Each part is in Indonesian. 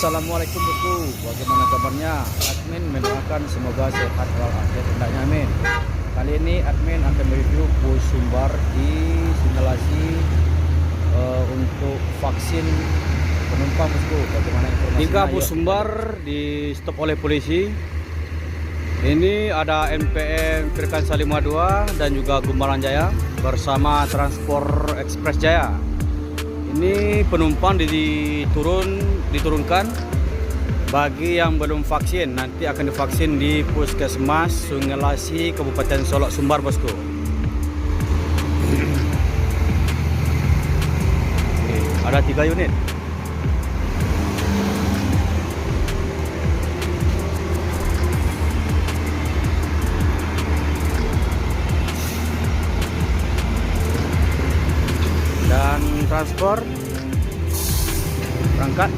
Assalamualaikum bosku, bagaimana kabarnya? Admin mendoakan semoga sehat walafiat hendaknya, amin. Kali ini admin akan mereview bus Sumbar di simulasi untuk vaksin penumpang bosku. Bagaimana informasinya? 3 bus Sumbar di stop oleh polisi. Ini ada NPM Firkansa 52 dan juga Gumbaran Jaya bersama Transport Express Jaya. Ini penumpang diturunkan bagi yang belum vaksin, nanti akan divaksin di Puskesmas Sungai Lasi Kabupaten Solok Sumbar bosku. Ada 3 unit. Dan transport berangkat.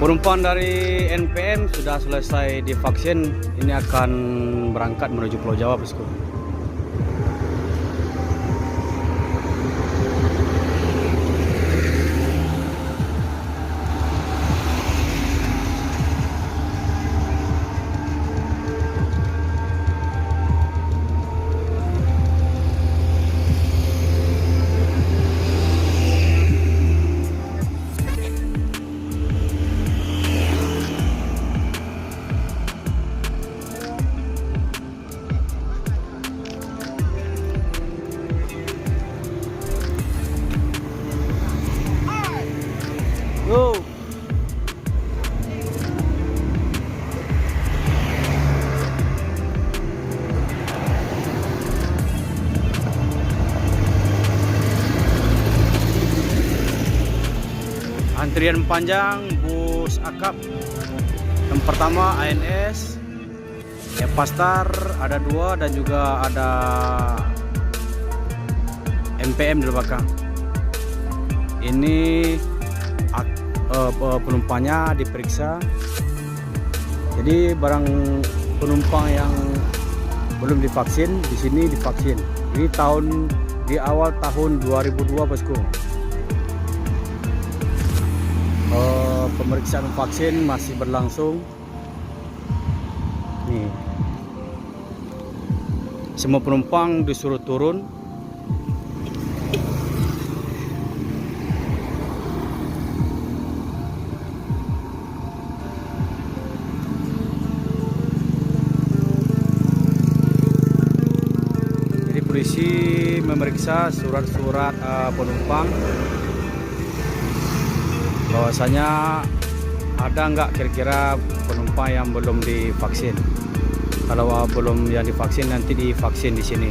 Penumpang dari NPM sudah selesai divaksin, ini akan berangkat menuju Pulau Jawa bosku. Go. Antrian panjang bus akap. Yang pertama ANS, Epastar ada 2 dan juga ada NPM di belakang. Ini penumpangnya diperiksa. Jadi barang penumpang yang belum divaksin di sini divaksin. Ini di awal tahun 2002 bosku. Pemeriksaan vaksin masih berlangsung. Nih, semua penumpang disuruh turun. Polisi memeriksa surat-surat penumpang, bahwasanya ada nggak kira-kira penumpang yang belum divaksin. Kalau belum yang divaksin, nanti divaksin di sini.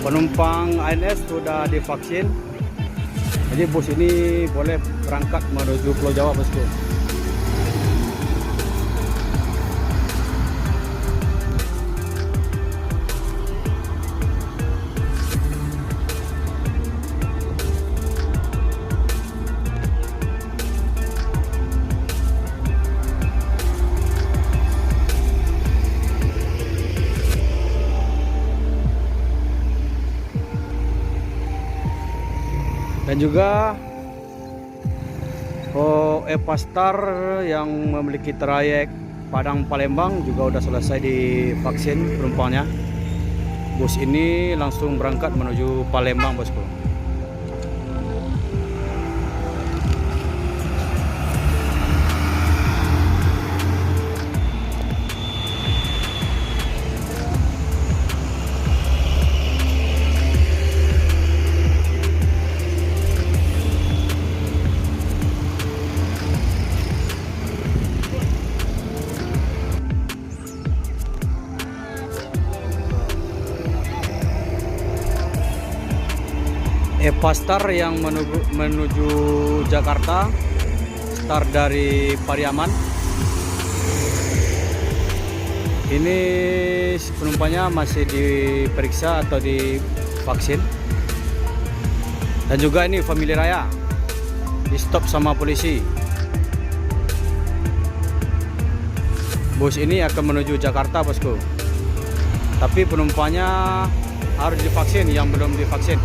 Penumpang ANS sudah divaksin, jadi bus ini boleh berangkat menuju Pulau Jawa bosku. Dan juga Epastar yang memiliki trayek Padang Palembang juga sudah selesai divaksin penumpangnya. Bus ini langsung berangkat menuju Palembang bosku. Pastar yang menuju Jakarta, start dari Pariaman. Ini penumpangnya masih diperiksa atau divaksin. Dan juga ini Family Raya, di stop sama polisi. Bus ini akan menuju Jakarta, bosku. Tapi penumpangnya harus divaksin yang belum divaksin.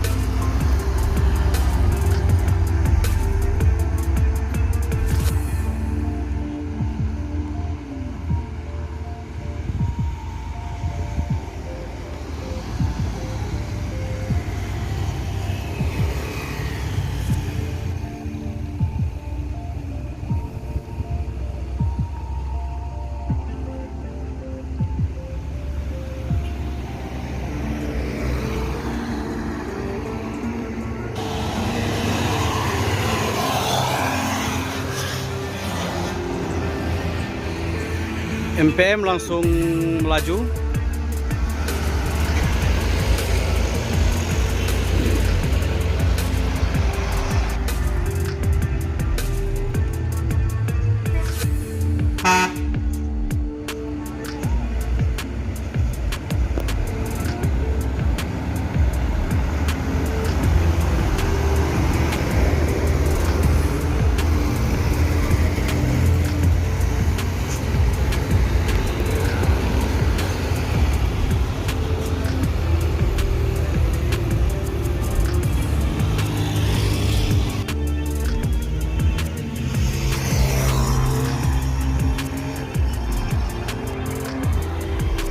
MPM langsung melaju.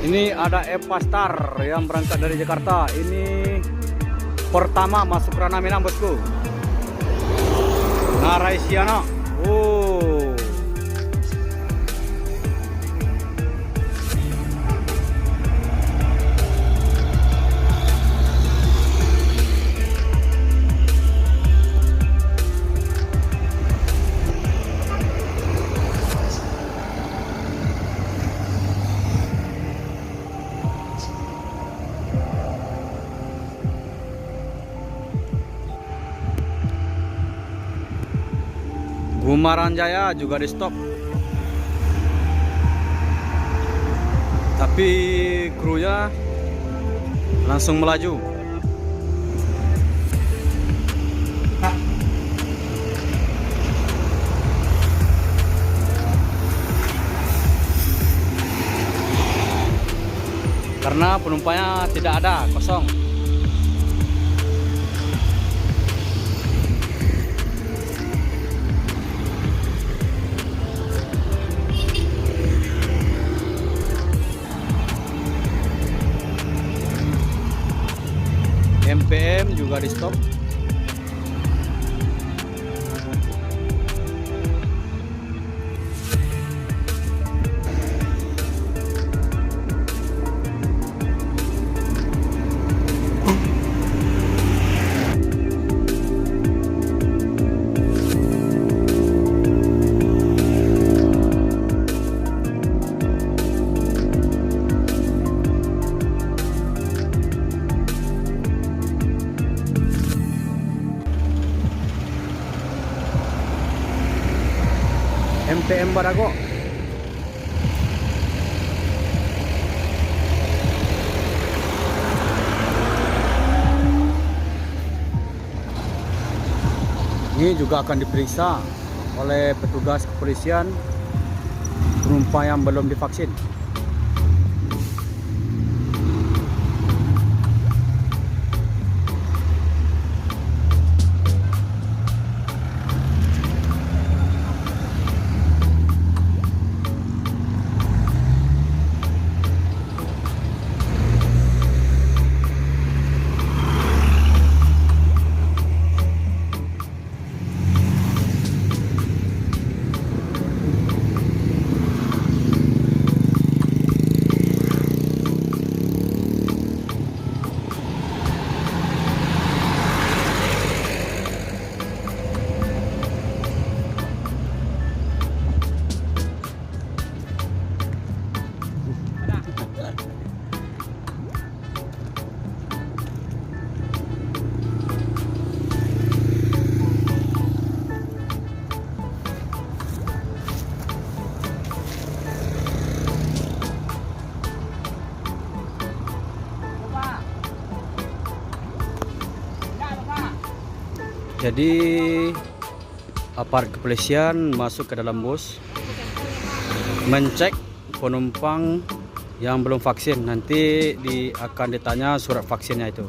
Ini ada Pastar yang berangkat dari Jakarta. Ini pertama masuk Ranah Minang, bosku. Naraisiana. Oh. Gumaran Jaya juga di stop. Tapi krunya langsung melaju. Karena penumpangnya tidak ada, kosong. MPM juga di stop. MTM Barago. Ini juga akan diperiksa oleh petugas kepolisian penumpang yang belum divaksin. Jadi aparat kepolisian masuk ke dalam bus, mencek penumpang yang belum vaksin. Nanti akan ditanya surat vaksinnya itu.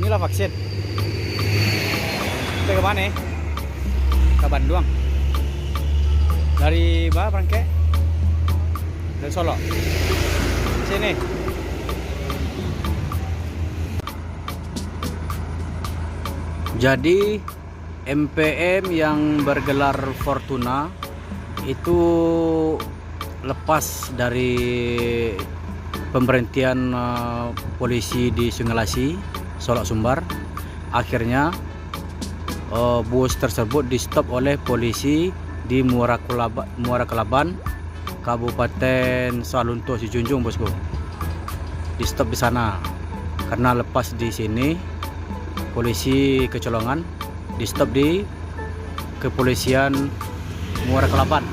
Inilah vaksin. Kita ke mana? Ke Bandung. Dari mana berangkat? Dari Solo. Sini. Jadi MPM yang bergelar Fortuna itu lepas dari pemberhentian polisi di Sungai Solok Sumbar. Akhirnya bus tersebut di stop oleh polisi di Muara Kelaban, Kabupaten Salunto Sijunjung, bosku. Di stop di sana karena lepas di sini polisi kecolongan, di stop di kepolisian Muara Kelaban,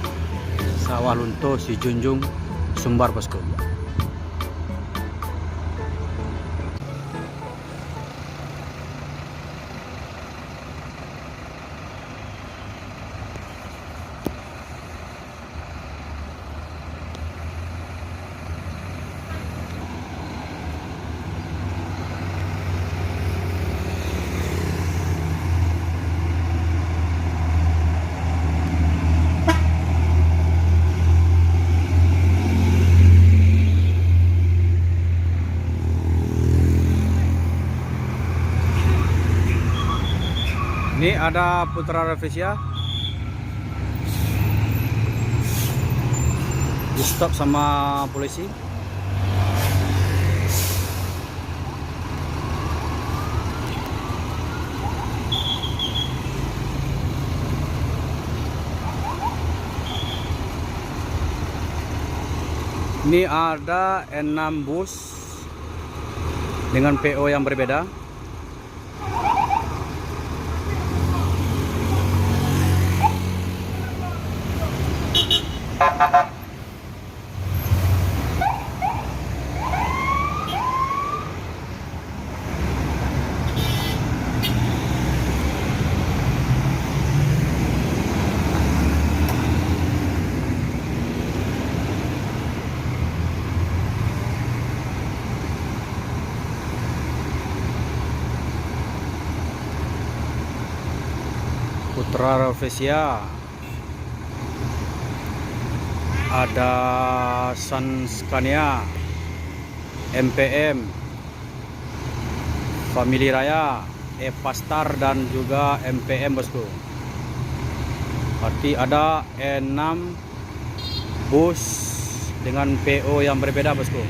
Sawah Lunto Sijunjung, Sumbar, bosku. Ini ada Putra Revisia di stop sama polisi. Ini ada 6 bus dengan PO yang berbeda. Putra Revisia, ada Sanscania, MPM, Family Raya, Evastar dan juga MPM, bosku. Berarti ada 6 bus dengan PO yang berbeda, bosku.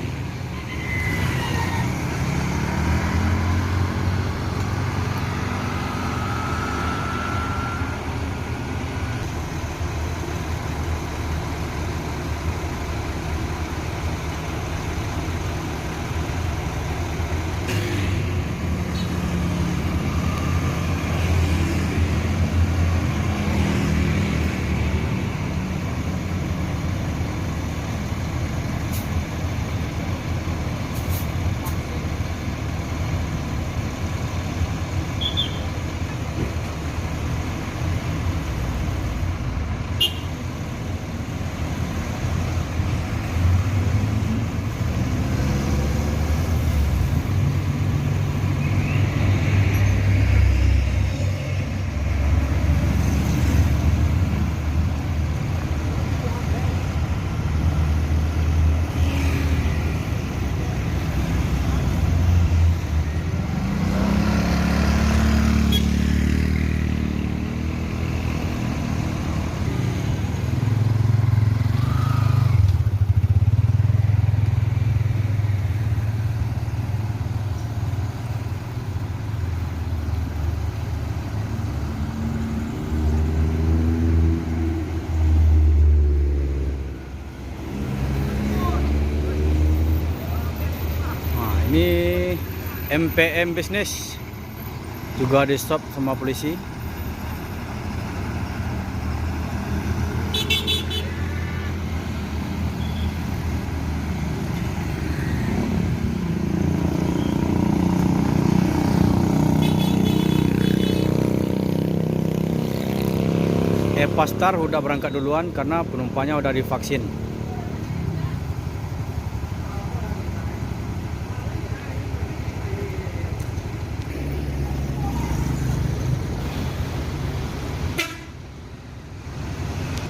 Ini MPM Business juga di stop sama polisi. Pastar udah berangkat duluan karena penumpangnya udah divaksin.